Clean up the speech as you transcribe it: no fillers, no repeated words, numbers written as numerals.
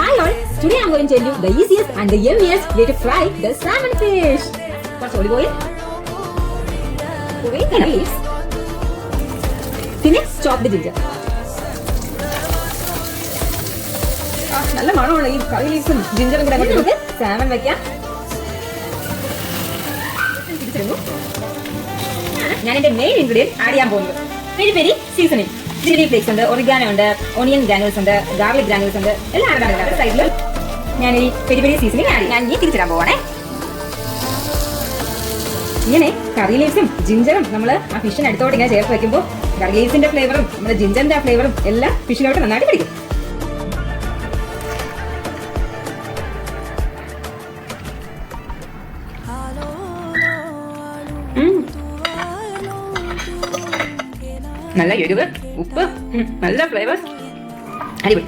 Hi all, today I am going to tell you the easiest and the yummiest way to fry the salmon fish. First olive oil, oregano leaves, then chop the ginger. നല്ല മണമാണ് ഈ കറി ലീവ്സും ജിഞ്ചറും കൂടെ നമുക്ക് salmon വെക്കാം. ഞാൻ എന്റെ main ingredient add ചെയ്യാൻ പോകുന്നത് peri peri seasoning. Chilli flakes ഉണ്ട്, ഒറിഗാനോ ഉണ്ട്, ഓണിയൻ ഗ്രാനുൾസ് ഉണ്ട്, ഗാർലിക് ഗ്രാനുൾസ് ഉണ്ട്, എല്ലാം ആഡ് സൈഡിൽ ഞാൻ ഈ പെരി പെരി സീസണിങ് ഞാൻ ഇനി തിരിച്ചിടാൻ പോവാണേ. ഇങ്ങനെ കറി ലീവ്സും ജിഞ്ചറും നമ്മൾ ആ ഫിഷിന് അടുത്തോട്ട് ഇങ്ങനെ ചേർത്ത് വെക്കുമ്പോൾ കറി ലീവ്സിന്റെ ഫ്ലേവറും നമ്മുടെ ജിഞ്ചറിന്റെ ആ ഫ്ലേവറും എല്ലാം ഫിഷിലോട്ട് നന്നായിട്ട് പിടിക്കും. നല്ല എരിവ്, ഉപ്പ്, നല്ല ഫ്ലേവേഴ്സ്, അടിപൊളി.